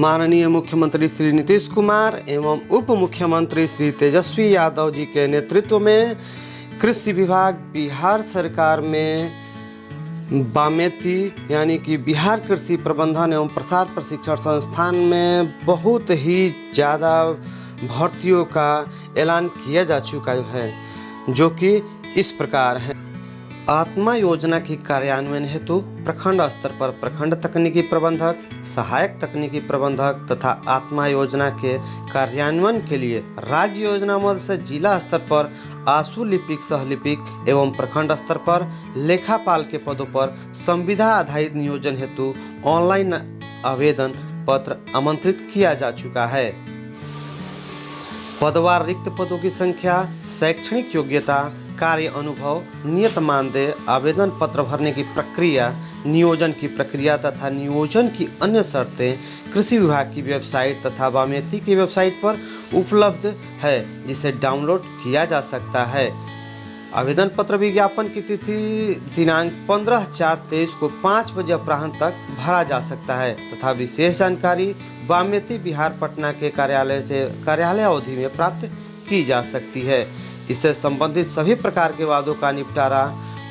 माननीय मुख्यमंत्री श्री नीतीश कुमार एवं उप मुख्यमंत्री श्री तेजस्वी यादव जी के नेतृत्व में कृषि विभाग बिहार सरकार में बामेती यानी कि बिहार कृषि प्रबंधन एवं प्रसार प्रशिक्षण संस्थान में बहुत ही ज़्यादा भर्तियों का ऐलान किया जा चुका है, जो कि इस प्रकार है। आत्मा योजना की कार्यान्वयन हेतु प्रखंड स्तर पर प्रखंड तकनीकी प्रबंधक, सहायक तकनीकी प्रबंधक तथा आत्मा योजना के कार्यान्वयन के लिए राज्य योजना मद से जिला स्तर पर आशु लिपिक, सहलिपिक एवं प्रखंड स्तर पर लेखापाल के पदों पर संविदा आधारित नियोजन हेतु ऑनलाइन आवेदन पत्र आमंत्रित किया जा चुका है। पदवार रिक्त पदों की संख्या, शैक्षणिक योग्यता, कार्य अनुभव, नियत मानदेय, आवेदन पत्र भरने की प्रक्रिया, नियोजन की प्रक्रिया तथा नियोजन की अन्य शर्तें कृषि विभाग की वेबसाइट तथा बामेती की वेबसाइट पर उपलब्ध है, जिसे डाउनलोड किया जा सकता है। आवेदन पत्र विज्ञापन की तिथि दिनांक 15/4/23 को 5 बजे अपराह्न तक भरा जा सकता है तथा विशेष जानकारी बामेती बिहार पटना के कार्यालय अवधि में प्राप्त की जा सकती है। इससे संबंधित सभी प्रकार के वादों का निपटारा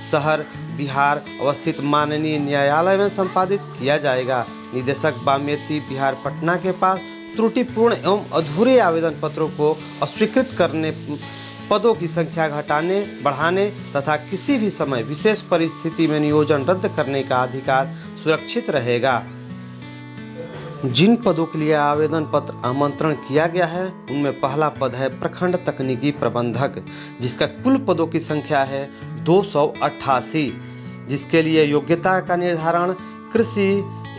शहर बिहार अवस्थित माननीय न्यायालय में संपादित किया जाएगा। निदेशक बामेती बिहार पटना के पास त्रुटिपूर्ण एवं अधूरे आवेदन पत्रों को अस्वीकृत करने, पदों की संख्या घटाने, बढ़ाने तथा किसी भी समय विशेष परिस्थिति में नियोजन रद्द करने का अधिकार सुरक्षित रहेगा। जिन पदों के लिए आवेदन पत्र आमंत्रण किया गया है उनमें पहला पद है प्रखंड तकनीकी प्रबंधक, जिसका कुल पदों की संख्या है 288, जिसके लिए योग्यता का निर्धारण कृषि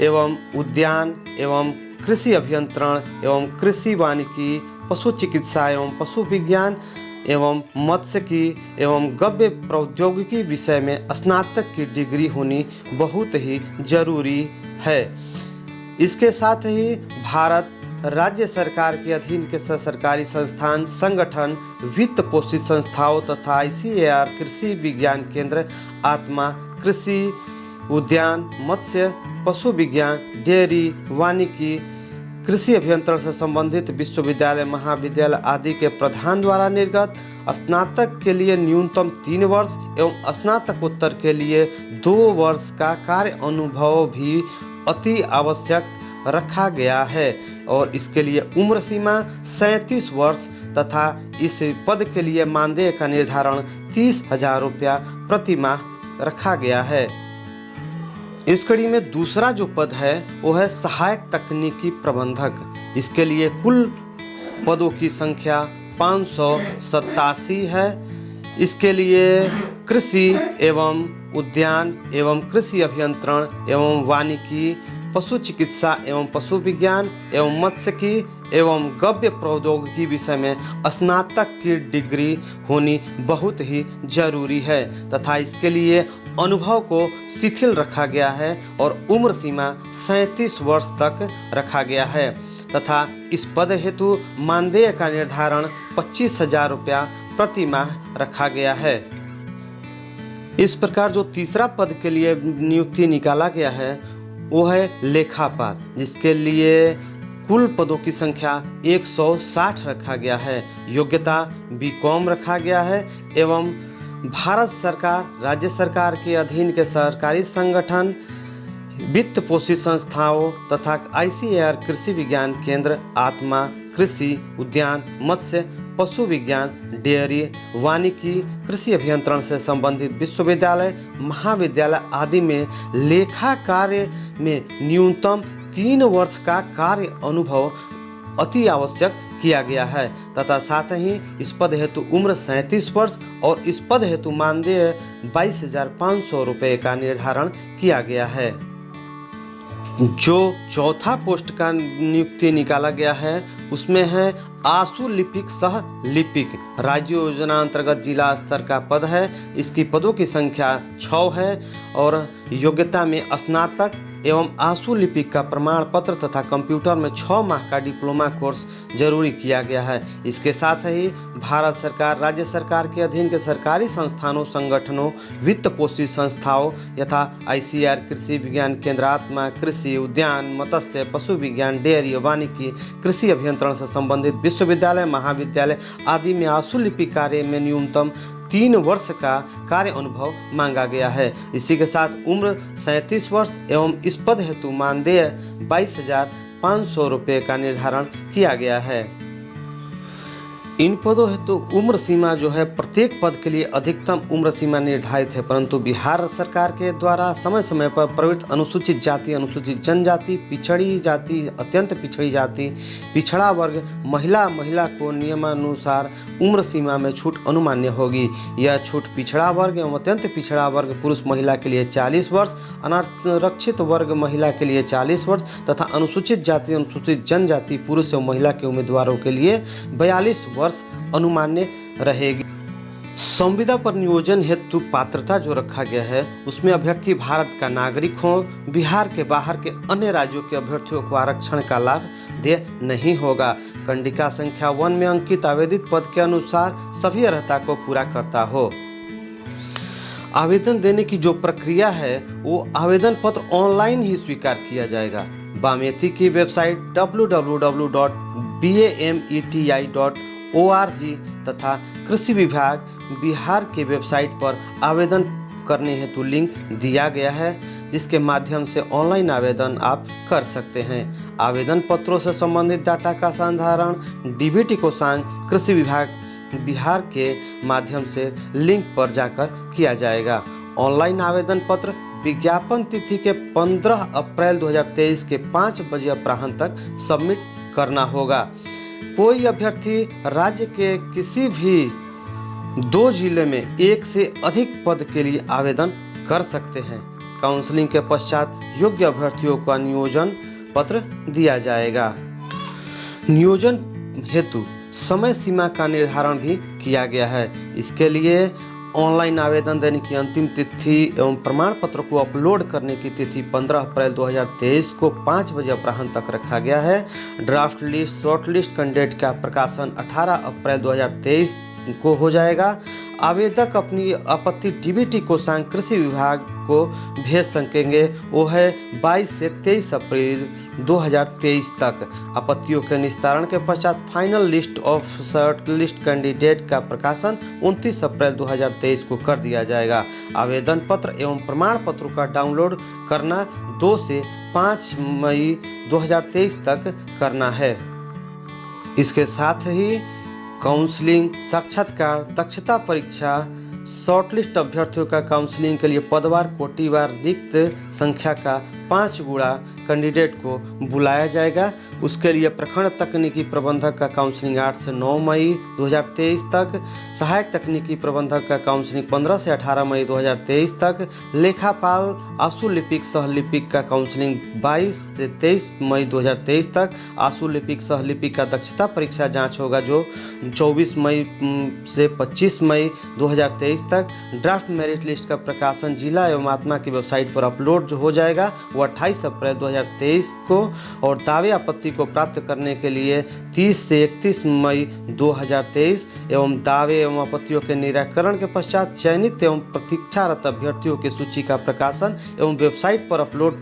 एवं उद्यान एवं कृषि अभियंत्रण एवं कृषि वानिकी, पशु चिकित्सा एवं पशु विज्ञान एवं मत्स्यिकी एवं गव्य प्रौद्योगिकी विषय में स्नातक की डिग्री होनी बहुत ही जरूरी है। इसके साथ ही भारत राज्य सरकार के अधीन के सरकारी संस्थान, संगठन, वित्त पोषित संस्थाओं तथा ICAR कृषि विज्ञान केंद्र, आत्मा, कृषि, उद्यान, मत्स्य, पशु विज्ञान, डेयरी, वानिकी, कृषि अभियंत्रण से संबंधित विश्वविद्यालय, महाविद्यालय आदि के प्रधान द्वारा निर्गत स्नातक के लिए न्यूनतम 3 वर्ष एवं स्नातकोत्तर के लिए 2 वर्ष का कार्य अनुभव भी अति आवश्यक रखा गया है और इसके लिए उम्र सीमा 37 वर्ष तथा इस पद के लिए मानदेय का निर्धारण 30,000 रुपया प्रति माह रखा गया है। इस कड़ी में दूसरा जो पद है वो है सहायक तकनीकी प्रबंधक। इसके लिए कुल पदों की संख्या 587 है। इसके लिए कृषि एवं उद्यान एवं कृषि अभियंत्रण एवं वानिकी, पशु चिकित्सा एवं पशु विज्ञान एवं मत्स्यिकी एवं गव्य प्रौद्योगिकी विषय में स्नातक की डिग्री होनी बहुत ही जरूरी है तथा इसके लिए अनुभव को शिथिल रखा गया है और उम्र सीमा 37 वर्ष तक रखा गया है तथा इस पद हेतु मानदेय का निर्धारण 25,000 रुपया प्रति माह रखा गया है। इस प्रकार जो तीसरा पद के लिए नियुक्ति निकाला गया है वो है लेखापाल, जिसके लिए कुल पदों की संख्या 160 रखा गया है। योग्यता BCom रखा गया है एवं भारत सरकार, राज्य सरकार के अधीन के सरकारी संगठन, वित्त पोषित संस्थाओं तथा ICAR कृषि विज्ञान केंद्र, आत्मा, कृषि, उद्यान, मत्स्य, पशु विज्ञान, डेयरी, वानिकी, कृषि अभियंत्रण से संबंधित विश्वविद्यालय, महाविद्यालय आदि में लेखा कार्य में न्यूनतम 3 वर्ष का कार्य अनुभव अति आवश्यक किया गया है तथा साथ ही इस पद हेतु उम्र 37 वर्ष और इस पद हेतु मानदेय 22,500 रुपये का निर्धारण किया गया है। जो चौथा पोस्ट का नियुक्ति निकाला गया है उसमें है आशु लिपिक सह लिपिक। राज्य योजना अंतर्गत जिला स्तर का पद है। इसकी पदों की संख्या 6 है और योग्यता में स्नातक एवं आशु लिपिक का प्रमाण पत्र तथा कंप्यूटर में 6 माह का डिप्लोमा कोर्स जरूरी किया गया है। इसके साथ ही भारत सरकार, राज्य सरकार के अधीन के सरकारी संस्थानों, संगठनों, वित्त पोषित संस्थाओं यथा ICAR, कृषि विज्ञान केंद्रात्मा, कृषि, उद्यान, मत्स्य, पशु विज्ञान, डेयरी, वानिकी, कृषि अभियंत्रण से संबंधित विश्वविद्यालय, महाविद्यालय आदि में आशु लिपि कार्य में न्यूनतम 3 वर्ष का कार्य अनुभव मांगा गया है। इसी के साथ उम्र 37 वर्ष एवं इस पद हेतु मानदेय 22,500 रुपये का निर्धारण किया गया है। इन पदों हेतु उम्र सीमा जो है प्रत्येक पद के लिए अधिकतम उम्र सीमा निर्धारित है, परंतु बिहार सरकार के द्वारा समय समय पर प्रवृत्त अनुसूचित जाति, अनुसूचित जनजाति, पिछड़ी जाति, अत्यंत पिछड़ी जाति, पिछड़ा वर्ग, महिला को नियमानुसार उम्र सीमा में छूट अनुमान्य होगी। यह छूट पिछड़ा वर्ग एवं अत्यंत पिछड़ा वर्ग पुरुष महिला के लिए 40 वर्ष, अनारक्षित वर्ग महिला के लिए 40 वर्ष तथा अनुसूचित जाति, अनुसूचित जनजाति पुरुष एवं महिला के उम्मीदवारों के लिए 42 वर्ष अनुमान्य रहेगी। संविदा पर नियोजन हेतु पात्रता जो रखा गया है उसमें अभ्यर्थी भारत का नागरिक हो, बिहार के बाहर के अन्य राज्यों के अभ्यर्थियों को आरक्षण का लाभ देय नहीं होगा। कंडिका संख्या 1 में अंकित आवेदित पद के अनुसार सभी अर्हता को पूरा करता हो। आवेदन देने की जो प्रक्रिया है वो आवेदन पत्र ऑनलाइन ही स्वीकार किया जाएगा। बामेती की वेबसाइट www.bameti.org तथा कृषि विभाग बिहार के वेबसाइट पर आवेदन करने हेतु लिंक दिया गया है, जिसके माध्यम से ऑनलाइन आवेदन आप कर सकते हैं। आवेदन पत्रों से संबंधित डाटा का संधारण DBT कोषांग कृषि विभाग बिहार के माध्यम से लिंक पर जाकर किया जाएगा। ऑनलाइन आवेदन पत्र विज्ञापन तिथि के 15 अप्रैल 2023 के 5 बजे अपराह्न तक सबमिट करना होगा। कोई अभ्यर्थी राज्य के किसी भी 2 जिले में 1 से अधिक पद के लिए आवेदन कर सकते हैं। काउंसलिंग के पश्चात योग्य अभ्यर्थियों का नियोजन पत्र दिया जाएगा। नियोजन हेतु समय सीमा का निर्धारण भी किया गया है। इसके लिए ऑनलाइन आवेदन देने की अंतिम तिथि एवं प्रमाण पत्र को अपलोड करने की तिथि 15 अप्रैल 2023 को 5 बजे अपराह्न तक रखा गया है। Draft list, short list candidate का प्रकाशन 18 अप्रैल 2023 को हो जाएगा। आवेदक अपनी आपत्ति DBT कोषांग कृषि विभाग को भेज सकेंगे, वो है 22 से 23 अप्रैल 2023 तक। आपत्तियों के निस्तारण के पश्चात final list of short list candidate का प्रकाशन 29 अप्रैल 2023 को कर दिया जाएगा। आवेदन पत्र एवं प्रमाण पत्रों का डाउनलोड करना 2 से 5 मई 2023 तक करना है। इसके साथ ही काउंसलिंग, साक्षात्कार, दक्षता परीक्षा, शॉर्टलिस्ट अभ्यर्थियों का काउंसलिंग के लिए पदवार कोटिवार रिक्त संख्या का 5 गुणा कैंडिडेट को बुलाया जाएगा। उसके लिए प्रखंड तकनीकी प्रबंधक का काउंसलिंग 8 से 9 मई 2023 तक, सहायक तकनीकी प्रबंधक का काउंसलिंग 15 से 18 मई 2023 तक, लेखापाल, आशु लिपिक सह लिपिक का काउंसलिंग 22 से 23 मई 2023 तक। आशु लिपिक सह लिपिक का दक्षता परीक्षा जांच होगा जो 24 मई से 25 मई 2023 तक। ड्राफ्ट मेरिट लिस्ट का प्रकाशन जिला एवं आत्मा की वेबसाइट पर अपलोड जो हो जाएगा वो 28 अप्रैल 2023 को, और दावे आपत्ति को प्राप्त करने के लिए 30 से 31 मई 2023 एवं दावे एवं आपत्तियों के निराकरण के पश्चात चयनित एवं प्रतीक्षारत अभ्यर्थियों की सूची का प्रकाशन एवं वेबसाइट पर अपलोड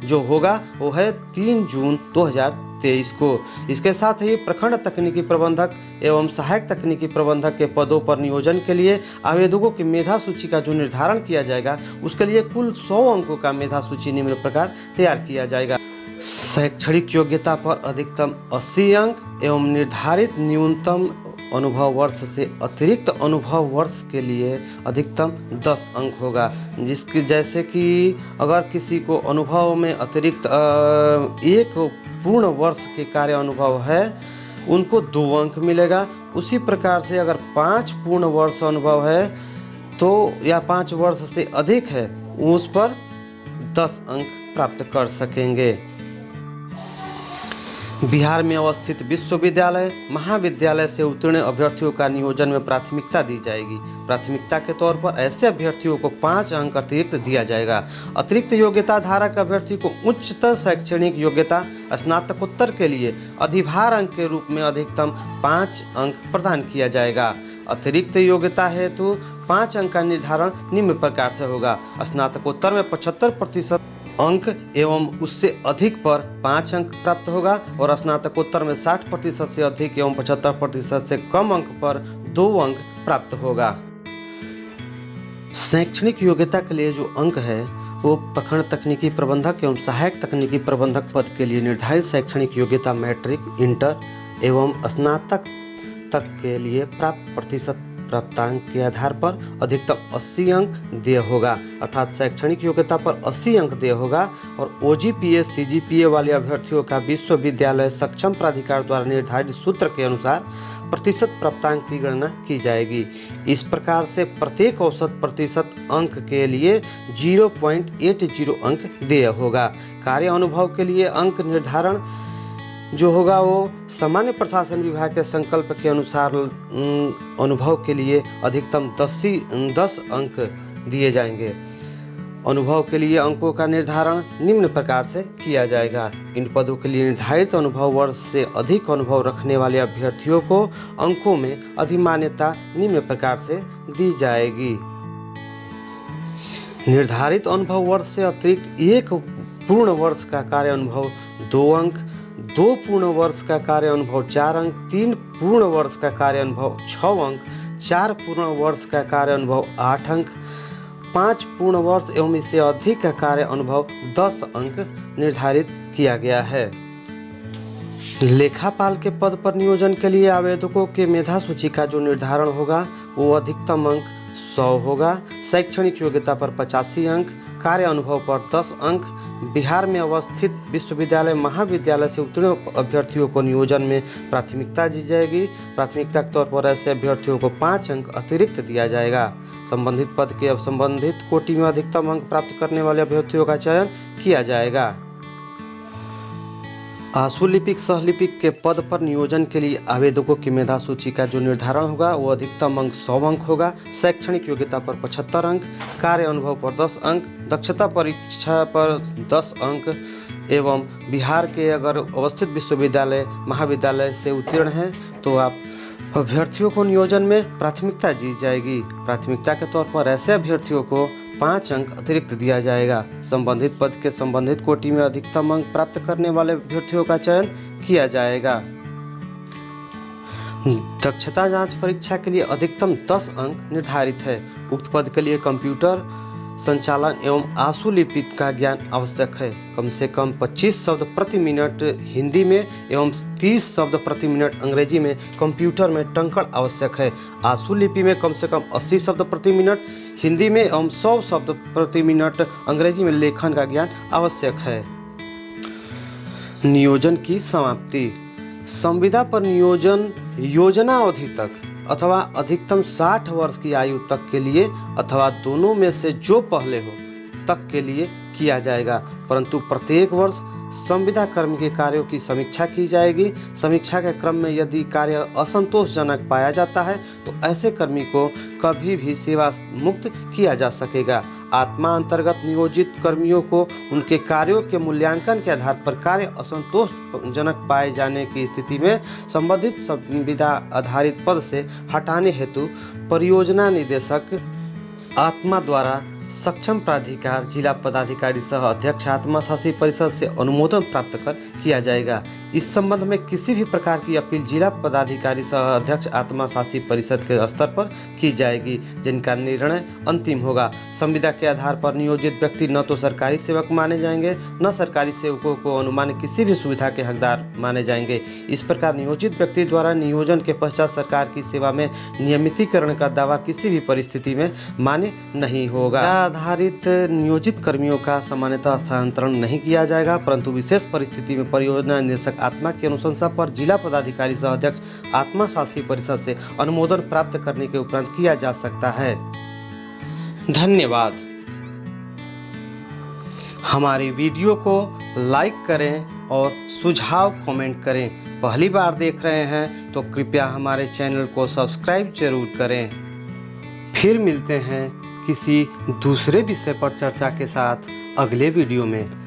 जो होगा वो है 3 जून 2023 को। इसके साथ ही प्रखंड तकनीकी प्रबंधक एवं सहायक तकनीकी प्रबंधक के पदों पर नियोजन के लिए आवेदकों की मेधा सूची का जो निर्धारण किया जाएगा उसके लिए कुल 100 अंकों का मेधा सूची निम्न प्रकार तैयार किया जाएगा। शैक्षणिक योग्यता पर अधिकतम 80 अंक एवं निर्धारित न्यूनतम अनुभव वर्ष से अतिरिक्त अनुभव वर्ष के लिए अधिकतम 10 अंक होगा। जिसकी जैसे कि अगर किसी को अनुभव में अतिरिक्त 1 पूर्ण वर्ष के कार्य अनुभव है उनको 2 अंक मिलेगा। उसी प्रकार से अगर 5 पूर्ण वर्ष अनुभव है तो या 5 वर्ष से अधिक है उस पर 10 अंक प्राप्त कर सकेंगे। बिहार में अवस्थित विश्वविद्यालय महाविद्यालय से उत्तीर्ण अभ्यर्थियों का नियोजन में प्राथमिकता दी जाएगी। प्राथमिकता के तौर पर ऐसे अभ्यर्थियों को 5 अंक अतिरिक्त दिया जाएगा। अतिरिक्त योग्यता धारक अभ्यर्थी को उच्चतर शैक्षणिक योग्यता स्नातकोत्तर के लिए अधिभार अंक के रूप में अधिकतम 5 अंक प्रदान किया जाएगा। अतिरिक्त योग्यता हेतु 5 अंक का निर्धारण निम्न प्रकार से होगा। स्नातकोत्तर में 75% अंक एवं उससे अधिक पर 5 अंक प्राप्त होगा और स्नातकोत्तर में 60% से अधिक एवं 75% से कम अंक पर 2 अंक प्राप्त होगा। शैक्षणिक योग्यता के लिए जो अंक है वो प्रखंड तकनीकी प्रबंधक एवं सहायक तकनीकी प्रबंधक पद के लिए निर्धारित शैक्षणिक योग्यता मैट्रिक, इंटर एवं स्नातक तक के लिए प्राप्त प्रतिशत प्राप्तांक के आधार पर अधिकतम 80 अंक देय होगा। अर्थात शैक्षणिक योग्यता पर 80 अंक देय होगा और OGPA CGPA वाले अभ्यर्थियों का विश्वविद्यालय सक्षम प्राधिकार द्वारा निर्धारित सूत्र के अनुसार प्रतिशत प्राप्तांक की गणना की जाएगी। इस प्रकार से प्रत्येक औसत प्रतिशत अंक के लिए 0.80 अंक देय होगा। कार्य अनुभव के लिए अंक निर्धारण जो होगा वो सामान्य प्रशासन विभाग के संकल्प के अनुसार अनुभव के लिए अधिकतम 10 अंक दिए जाएंगे। अनुभव के लिए अंकों का निर्धारण निम्न प्रकार से किया जाएगा। इन पदों के लिए निर्धारित अनुभव वर्ष से अधिक अनुभव रखने वाले अभ्यर्थियों को अंकों में अधिमान्यता निम्न प्रकार से दी जाएगी। निर्धारित अनुभव वर्ष से अतिरिक्त 1 पूर्ण वर्ष का कार्य अनुभव 2 अंक, 2 पूर्ण वर्ष का कार्य अनुभव 4 अंक, 3 पूर्ण वर्ष का कार्य अनुभव 6 अंक, 4 पूर्ण वर्ष का कार्य अनुभव 8 अंक, 5 पूर्ण वर्ष एवं इससे अधिक का कार्य अनुभव 10 अंक निर्धारित किया गया है। लेखापाल के पद पर नियोजन के लिए आवेदकों के मेधा सूची का जो निर्धारण होगा वो अधिकतम अंक 100 होगा। शैक्षणिक योग्यता पर 85 अंक, कार्य अनुभव पर 10 अंक। बिहार में अवस्थित विश्वविद्यालय महाविद्यालय से उत्तीर्ण अभ्यर्थियों को नियोजन में प्राथमिकता दी जाएगी। प्राथमिकता के तौर पर ऐसे अभ्यर्थियों को 5 अंक अतिरिक्त दिया जाएगा। संबंधित पद के संबंधित कोटि में अधिकतम अंक प्राप्त करने वाले अभ्यर्थियों का चयन किया जाएगा। आशुलिपिक सहलिपिक के पद पर नियोजन के लिए आवेदकों की मेधा सूची का जो निर्धारण होगा वो अधिकतम अंक 100 अंक होगा। शैक्षणिक योग्यता पर 75 अंक, कार्य अनुभव पर 10 अंक, दक्षता परीक्षा पर 10 अंक एवं बिहार के अगर अवस्थित विश्वविद्यालय महाविद्यालय से उत्तीर्ण हैं तो आप अभ्यर्थियों को नियोजन में प्राथमिकता दी जाएगी। प्राथमिकता के तौर पर ऐसे अभ्यर्थियों को 5 अंक अतिरिक्त दिया जाएगा। संबंधित पद के संबंधित कोटि में अधिकतम अंक प्राप्त करने वाले अभ्यर्थियों का चयन किया जाएगा। दक्षता जांच परीक्षा के लिए अधिकतम 10 अंक निर्धारित है। उक्त पद के लिए कंप्यूटर संचालन एवं आशुलिपिक का ज्ञान आवश्यक है। कम से कम 25 शब्द प्रति मिनट हिंदी में एवं 30 शब्द प्रति मिनट अंग्रेजी में कंप्यूटर में टंकण आवश्यक है। आशुलिपि में कम से कम 80 शब्द प्रति मिनट हिंदी में एवं 100 शब्द प्रति मिनट अंग्रेजी में लेखन का ज्ञान आवश्यक है। नियोजन की समाप्ति। संविदा पर नियोजन योजना अवधि तक अथवा अधिकतम 60 वर्ष की आयु तक के लिए अथवा दोनों में से जो पहले हो तक के लिए किया जाएगा, परंतु प्रत्येक वर्ष संविदा कर्मी के कार्यों की समीक्षा की जाएगी। समीक्षा के क्रम में यदि कार्य असंतोषजनक पाया जाता है तो ऐसे कर्मी को कभी भी सेवा मुक्त किया जा सकेगा। आत्मा अंतर्गत नियोजित कर्मियों को उनके कार्यों के मूल्यांकन के आधार पर कार्य असंतोषजनक पाए जाने की स्थिति में संबंधित संविदा आधारित पद से हटाने हेतु परियोजना निदेशक आत्मा द्वारा सक्षम प्राधिकार जिला पदाधिकारी सह अध्यक्ष आत्मा शासी परिषद से अनुमोदन प्राप्त कर किया जाएगा। इस संबंध में किसी भी प्रकार की अपील जिला पदाधिकारी सह अध्यक्ष आत्मा शासी परिषद के स्तर पर की जाएगी, जिनका निर्णय अंतिम होगा। संविदा के आधार पर नियोजित व्यक्ति न तो सरकारी सेवक माने जाएंगे न सरकारी सेवकों को अनुमानित किसी भी सुविधा के हकदार माने जाएंगे। इस प्रकार नियोजित व्यक्ति द्वारा नियोजन के पश्चात सरकार की सेवा में नियमितीकरण का दावा किसी भी परिस्थिति में मान्य नहीं होगा। आधारित नियोजित कर्मियों का सामान्यतः स्थानांतरण नहीं किया जाएगा, परंतु विशेष परिस्थिति में परियोजना निदेशक आत्मा की अनुशंसा पर जिला पदाधिकारी सह अध्यक्ष आत्मा शासी परिषद से अनुमोदन प्राप्त करने के उपरांत किया जा सकता है। धन्यवाद। हमारी वीडियो को लाइक करें, और सुझाव कमेंट करें। पहली बार देख रहे हैं तो कृपया हमारे चैनल को सब्सक्राइब जरूर करें। फिर मिलते हैं किसी दूसरे विषय पर चर्चा के साथ अगले वीडियो में।